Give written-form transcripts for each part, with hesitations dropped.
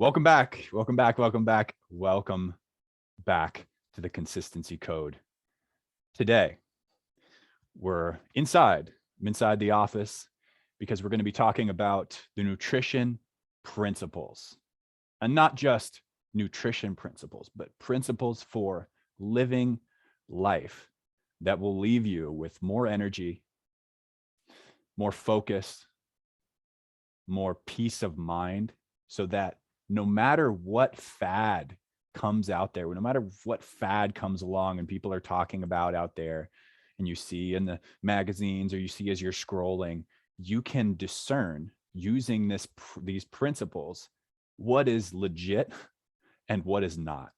Welcome back. Welcome back. Welcome back. Welcome back to the Consistency Code. Today, we're inside. I'm inside the office because we're going to be talking about the nutrition principles, and not just nutrition principles, but principles for living life that will leave you with more energy, more focus, more peace of mind, so that no matter what fad comes out there, no matter what fad comes along and people are talking about out there, and you see in the magazines or you see as you're scrolling, you can discern using these principles what is legit and what is not.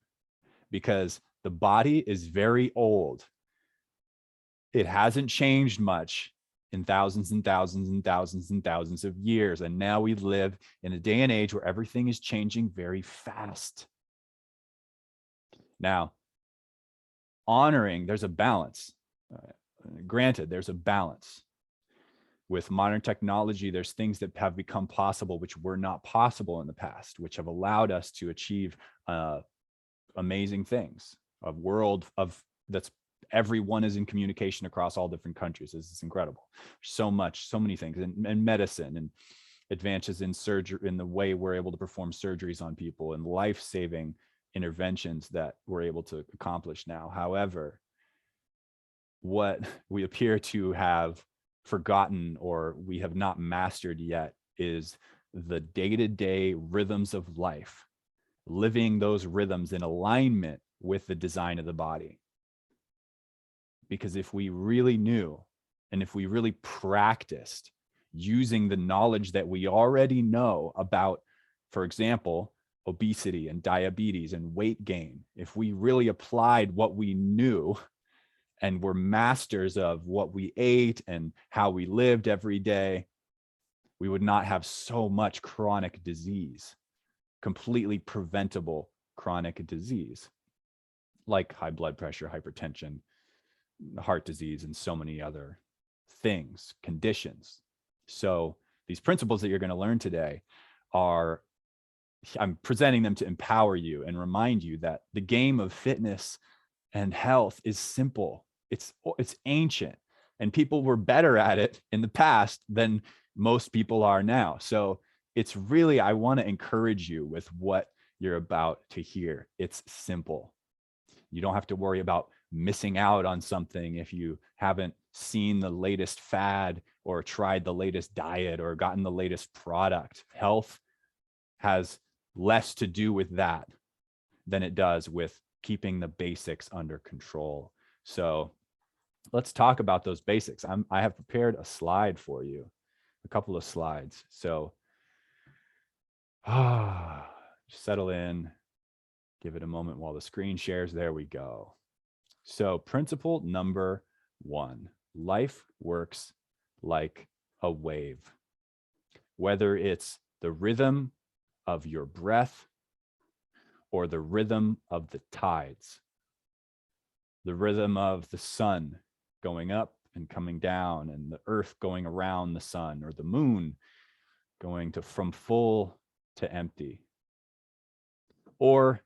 Because the body is very old. It hasn't changed much in thousands and thousands and thousands and thousands of years. And now we live in a day and age where everything is changing very fast. Now, honoring, there's a balance. Granted, there's a balance. With modern technology, there's things that have become possible which were not possible in the past, which have allowed us to achieve amazing things. A world of that's everyone is in communication across all different countries. It's incredible. So much, so many things, and medicine and advances in surgery, in the way we're able to perform surgeries on people, and life-saving interventions that we're able to accomplish now. However, what we appear to have forgotten or we have not mastered yet is the day-to-day rhythms of life, living those rhythms in alignment with the design of the body. Because if we really knew, and if we really practiced using the knowledge that we already know about, for example, obesity and diabetes and weight gain, if we really applied what we knew and were masters of what we ate and how we lived every day, we would not have so much chronic disease, completely preventable chronic disease, like high blood pressure, hypertension, heart disease, and so many other things, conditions. So these principles that you're going to learn today I'm presenting them to empower you and remind you that the game of fitness and health is simple. It's ancient, and people were better at it in the past than most people are now. So it's really, I want to encourage you with what you're about to hear. It's simple. You don't have to worry about missing out on something if you haven't seen the latest fad or tried the latest diet or gotten the latest product. Health has less to do with that than it does with keeping the basics under control. So let's talk about those basics. I have prepared a slide for you, a couple of slides. So settle in, give it a moment while the screen shares. There we go. So principle number 1, life works like a wave. Whether it's the rhythm of your breath or the rhythm of the tides, the rhythm of the sun going up and coming down, and the earth going around the sun, or the moon going from full to empty, or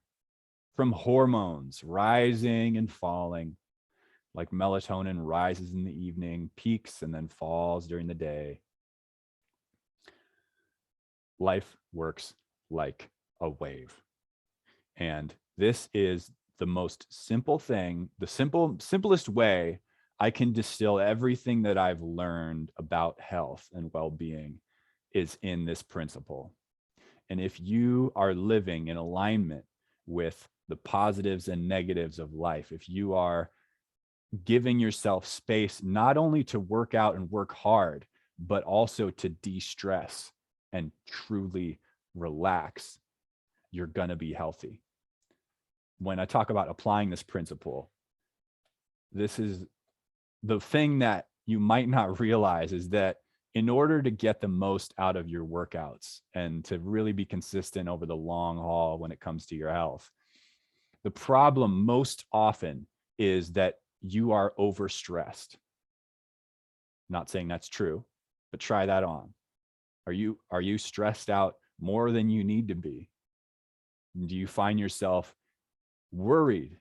from hormones rising and falling, like melatonin rises in the evening, peaks, and then falls during the day. Life works like a wave. And this is the most simple thing, the simplest way I can distill everything that I've learned about health and well-being is in this principle. And if you are living in alignment with the positives and negatives of life, if you are giving yourself space not only to work out and work hard, but also to de-stress and truly relax, you're going to be healthy. When I talk about applying this principle, this is the thing that you might not realize, is that in order to get the most out of your workouts and to really be consistent over the long haul when it comes to your health, the problem most often is that you are overstressed. Not saying that's true, but try that on. Are you stressed out more than you need to be? Do you find yourself worried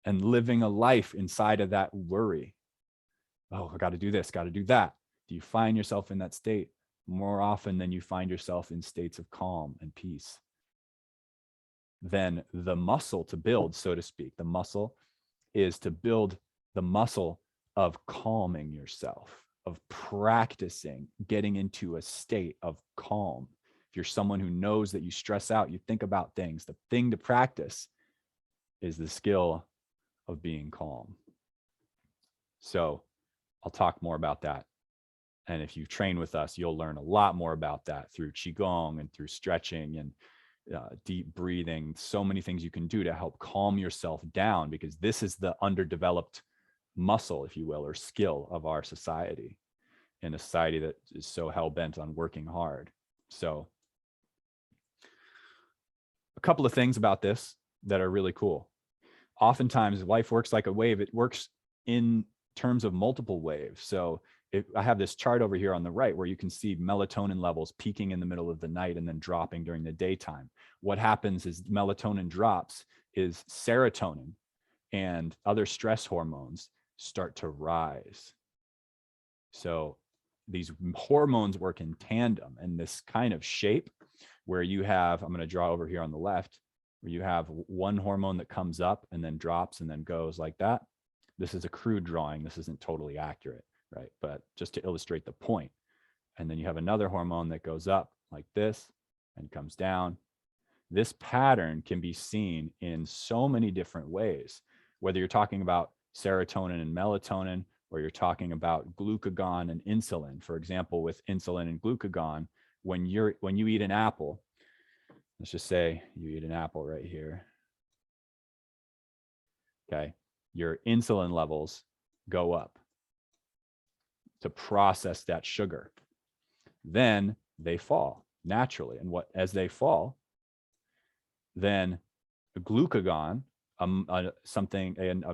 and living a life inside of that worry? Oh, I got to do this, got to do that. Do you find yourself in that state more often than you find yourself in states of calm and peace? Then the muscle to build, so to speak, the muscle is to build the muscle of calming yourself, of practicing getting into a state of calm. If you're someone who knows that you stress out, you think about things, the thing to practice is the skill of being calm. So I'll talk more about that. And if you train with us, you'll learn a lot more about that through Qigong and through stretching and deep breathing. So many things you can do to help calm yourself down, because this is the underdeveloped muscle, if you will, or skill of our society, in a society that is so hell-bent on working hard. So a couple of things about this that are really cool. Oftentimes life works like a wave. It works in terms of multiple waves. So I have this chart over here on the right where you can see melatonin levels peaking in the middle of the night and then dropping during the daytime. What happens is melatonin drops, is serotonin and other stress hormones start to rise. So these hormones work in tandem, and this kind of shape where you have, I'm going to draw over here on the left, where you have one hormone that comes up and then drops and then goes like that. This is a crude drawing. This isn't totally accurate, right? But just to illustrate the point. And then you have another hormone that goes up like this and comes down. This pattern can be seen in so many different ways, whether you're talking about serotonin and melatonin, or you're talking about glucagon and insulin. For example, with insulin and glucagon, when you eat an apple, let's just say you eat an apple right here. Okay, your insulin levels go up to process that sugar. Then they fall naturally. And as they fall, then glucagon, a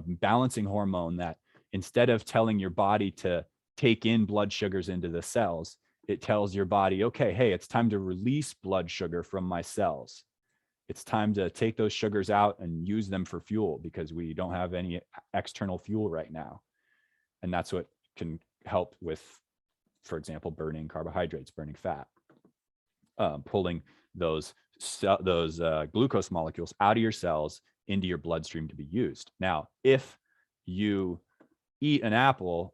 balancing hormone that instead of telling your body to take in blood sugars into the cells, it tells your body, okay, hey, it's time to release blood sugar from my cells. It's time to take those sugars out and use them for fuel, because we don't have any external fuel right now. And that's what can help with, for example, burning carbohydrates, burning fat, pulling those glucose molecules out of your cells into your bloodstream to be used. Now, if you eat an apple,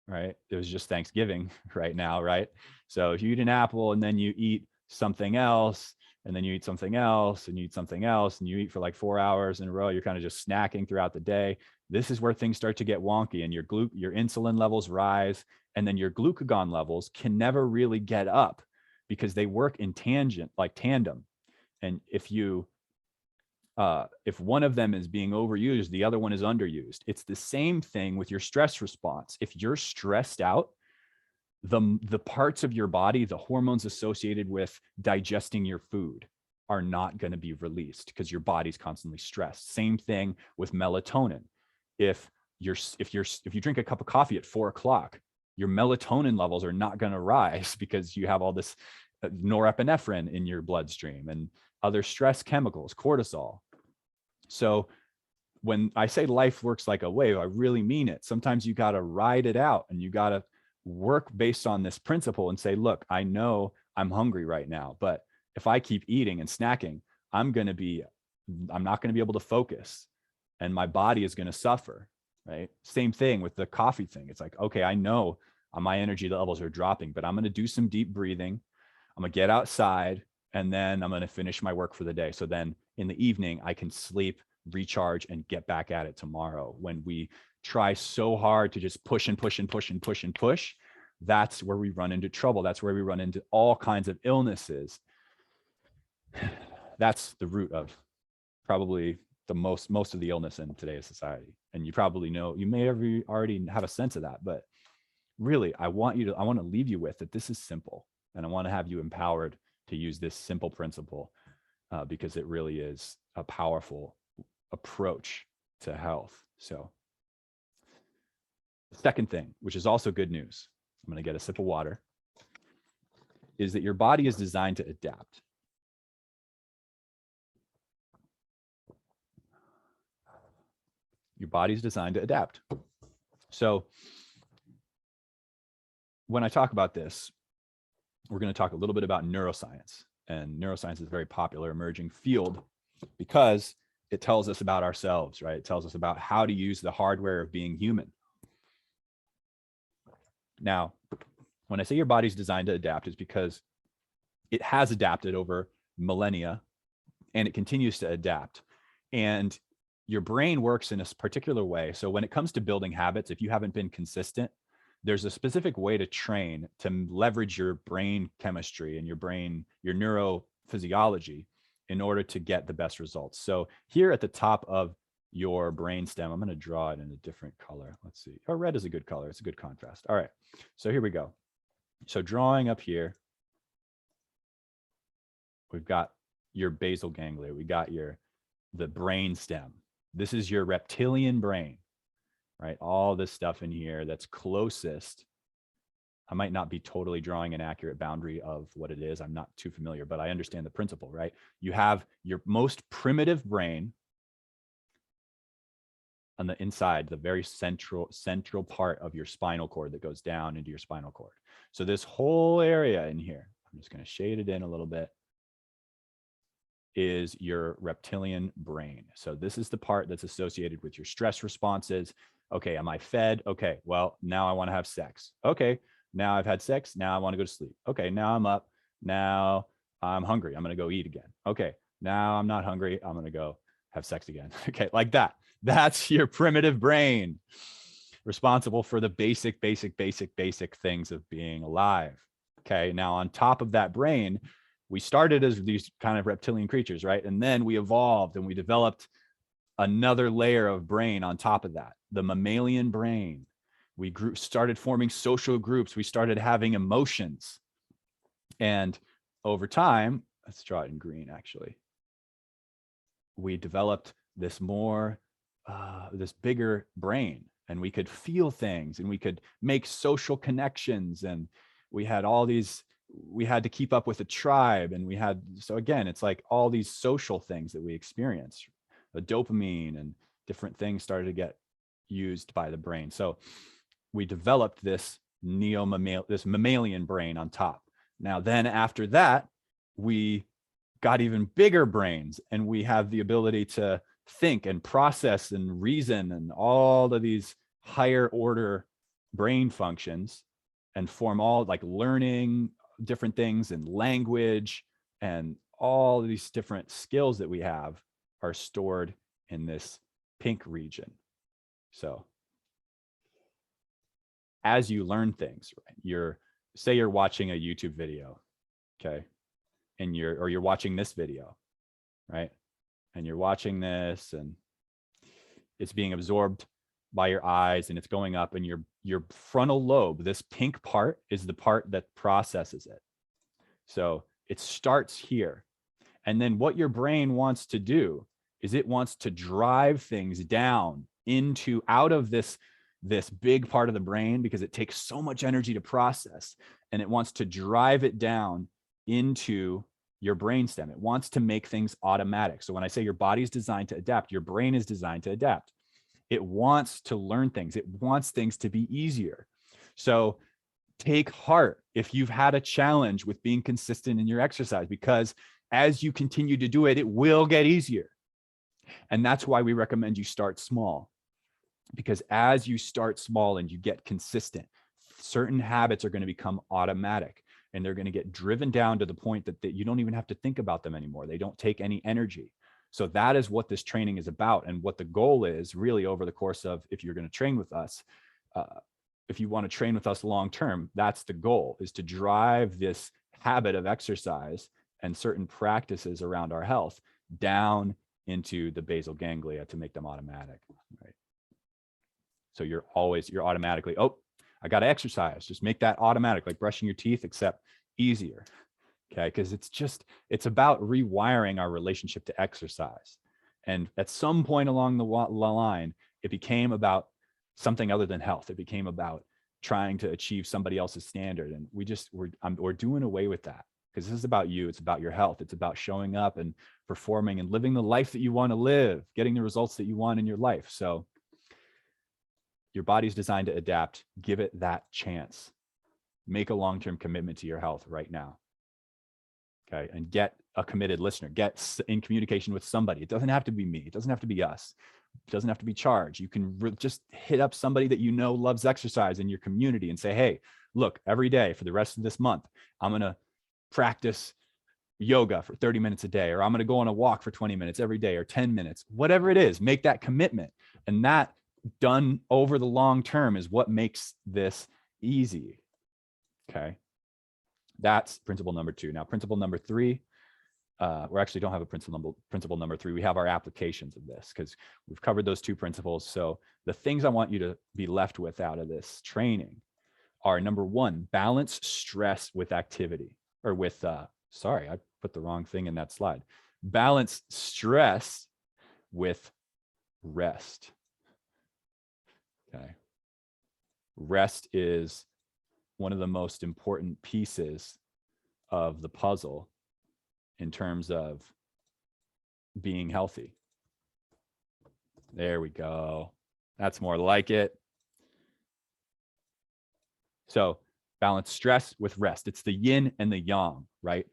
right? It was just Thanksgiving right now, right? So if you eat an apple and then you eat something else, and then you eat something else, and you eat something else, and you eat for like 4 hours in a row, you're kind of just snacking throughout the day. This is where things start to get wonky, and your insulin levels rise, and then your glucagon levels can never really get up because they work in tandem. And if one of them is being overused, the other one is underused. It's the same thing with your stress response. If you're stressed out, the parts of your body, the hormones associated with digesting your food, are not going to be released because your body's constantly stressed. Same thing with melatonin. If you drink a cup of coffee at 4 o'clock, your melatonin levels are not going to rise because you have all this norepinephrine in your bloodstream and other stress chemicals, cortisol. So when I say life works like a wave, I really mean it. Sometimes you got to ride it out, and you got to work based on this principle and say, look, I know I'm hungry right now, but if I keep eating and snacking, I'm not going to be able to focus, and my body is going to suffer, right? Same thing with the coffee thing. It's like, okay, I know my energy levels are dropping, but I'm going to do some deep breathing. I'm going to get outside, and then I'm going to finish my work for the day. So then in the evening, I can sleep, recharge, and get back at it tomorrow. When we try so hard to just push and push and push and push and push, that's where we run into trouble. That's where we run into all kinds of illnesses. That's the root of probably the most of the illness in today's society. And you probably know, you may already have a sense of that, but really, I want to leave you with that this is simple, and I want to have you empowered to use this simple principle, because it really is a powerful approach to health. So the second thing, which is also good news, I'm going to get a sip of water, is that your body is designed to adapt. Your body's designed to adapt. So when I talk about this, we're going to talk a little bit about neuroscience. And neuroscience is a very popular emerging field because it tells us about ourselves, right? It tells us about how to use the hardware of being human. Now, when I say your body's designed to adapt, it's because it has adapted over millennia and it continues to adapt. And your brain works in a particular way. So when it comes to building habits, if you haven't been consistent, there's a specific way to train to leverage your brain chemistry and your neurophysiology in order to get the best results. So here at the top of your brain stem, I'm going to draw it in a different color. Let's see. Oh, red is a good color. It's a good contrast. All right. So here we go. So drawing up here, we've got your basal ganglia. We got the brain stem. This is your reptilian brain, right? All this stuff in here that's closest. I might not be totally drawing an accurate boundary of what it is. I'm not too familiar, but I understand the principle, right? You have your most primitive brain on the inside, the very central part of your spinal cord that goes down into your spinal cord. So this whole area in here, I'm just going to shade it in a little bit, is your reptilian brain. So this is the part that's associated with your stress responses. Okay, am I fed? Okay, well, now I want to have sex. Okay, now I've had sex. Now I want to go to sleep. Okay, now I'm up. Now I'm hungry. I'm going to go eat again. Okay, now I'm not hungry. I'm going to go have sex again. Okay, like that. That's your primitive brain, responsible for the basic things of being alive. Okay, now on top of that brain, we started as these kind of reptilian creatures, right? And then we evolved and we developed another layer of brain on top of that, the mammalian brain. We started forming social groups. We started having emotions. And over time, let's draw it in green, actually. We developed this this bigger brain, and we could feel things and we could make social connections. And we had we had to keep up with a tribe. And so again, it's like all these social things that we experience, the dopamine and different things started to get used by the brain. So we developed this mammalian brain on top. Now, then after that, we got even bigger brains, and we have the ability to think and process and reason and all of these higher order brain functions and form all like learning different things and language, and all of these different skills that we have are stored in this pink region. So as you learn things, right, say you're watching a YouTube video, okay, and you're watching this video, right, and you're watching this and it's being absorbed by your eyes and it's going up, and your frontal lobe, this pink part, is the part that processes it. So it starts here. And then what your brain wants to do is it wants to drive things down out of this big part of the brain, because it takes so much energy to process, and it wants to drive it down into your brainstem. It wants to make things automatic. So when I say your body's designed to adapt, your brain is designed to adapt. It wants to learn things. It wants things to be easier. So take heart if you've had a challenge with being consistent in your exercise, because as you continue to do it, it will get easier. And that's why we recommend you start small, because as you start small and you get consistent, certain habits are going to become automatic, and they're going to get driven down to the point that you don't even have to think about them anymore. They don't take any energy. So that is what this training is about, and what the goal is really over the course of, if you're going to train with us, if you want to train with us long term, that's the goal, is to drive this habit of exercise and certain practices around our health down into the basal ganglia to make them automatic, right? So you're automatically, oh, I got to exercise. Just make that automatic, like brushing your teeth, except easier. Okay. Because it's about rewiring our relationship to exercise. And at some point along the line, it became about something other than health. It became about trying to achieve somebody else's standard. And we're doing away with that, because this is about you. It's about your health. It's about showing up and performing and living the life that you want to live, getting the results that you want in your life. So Your body's designed to adapt. Give it that chance. Make a long-term commitment to your health right now. Okay. And get a committed listener. Get in communication with somebody. It doesn't have to be me. It doesn't have to be us. It doesn't have to be charged. You can just hit up somebody that you know loves exercise in your community and say, hey, look, every day for the rest of this month, I'm going to practice yoga for 30 minutes a day, or I'm going to go on a walk for 20 minutes every day, or 10 minutes, whatever it is. Make that commitment. And that done over the long term is what makes this easy. Okay. That's principle number 2. Now, principle number 3, we actually don't have a principle number 3. We have our applications of this because we've covered those 2 principles. So the things I want you to be left with out of this training are, number 1, balance stress with activity, or with, sorry, I put the wrong thing in that slide. Balance stress with rest. Okay. Rest is one of the most important pieces of the puzzle in terms of being healthy. There we go. That's more like it. So balance stress with rest. It's the yin and the yang, right?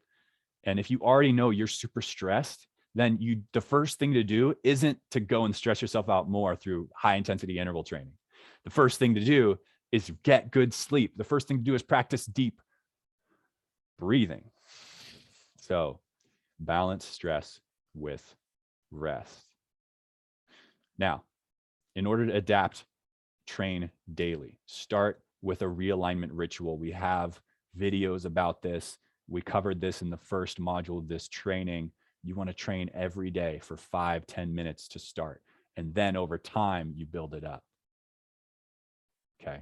And if you already know you're super stressed, then the first thing to do isn't to go and stress yourself out more through high intensity interval training. The first thing to do is get good sleep. The first thing to do is practice deep breathing. So balance stress with rest. Now, in order to adapt, train daily. Start with a realignment ritual. We have videos about this. We covered this in the first module of this training. You want to train every day for 5-10 minutes to start. And then over time, you build it up. Okay.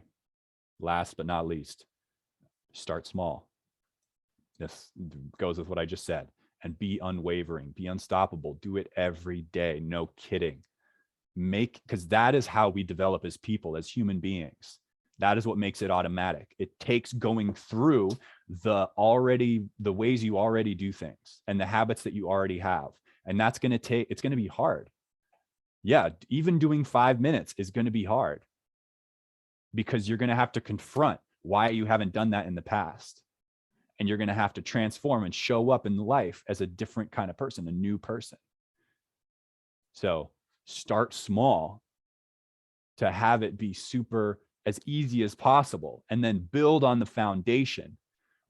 Last but not least, start small. This goes with what I just said. And be unwavering, be unstoppable. Do it every day. No kidding. Because that is how we develop as people, as human beings. That is what makes it automatic. It takes going through the ways you already do things and the habits that you already have. And it's going to be hard. Yeah, even doing 5 minutes is going to be hard because you're going to have to confront why you haven't done that in the past. And you're going to have to transform and show up in life as a different kind of person, a new person. So start small to have it be as easy as possible, and then build on the foundation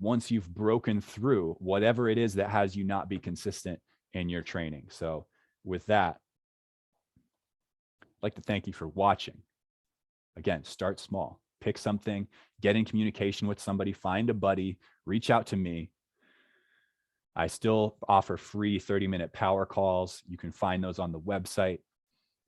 once you've broken through whatever it is that has you not be consistent in your training. So with that, I'd like to thank you for watching. Again, start small, pick something, get in communication with somebody, find a buddy, reach out to me. I still offer free 30-minute power calls. You can find those on the website.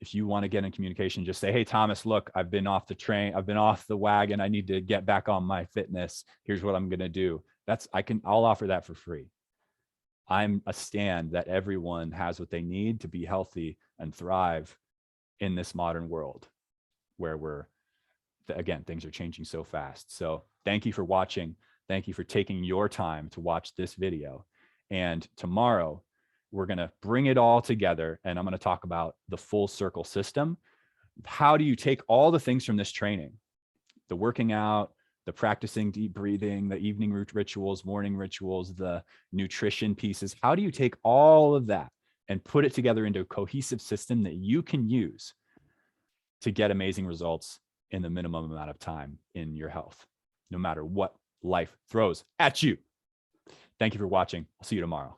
If you want to get in communication, just say, hey, Thomas, look, I've been off the wagon. I need to get back on my fitness. Here's what I'm going to do. I'll offer that for free. I'm a stand that everyone has what they need to be healthy and thrive in this modern world where again, things are changing so fast. So thank you for watching. Thank you for taking your time to watch this video. And tomorrow, we're going to bring it all together, and I'm going to talk about the full circle system. How do you take all the things from this training, the working out, the practicing deep breathing, the evening rituals, morning rituals, the nutrition pieces? How do you take all of that and put it together into a cohesive system that you can use to get amazing results in the minimum amount of time in your health, no matter what life throws at you? Thank you for watching. I'll see you tomorrow.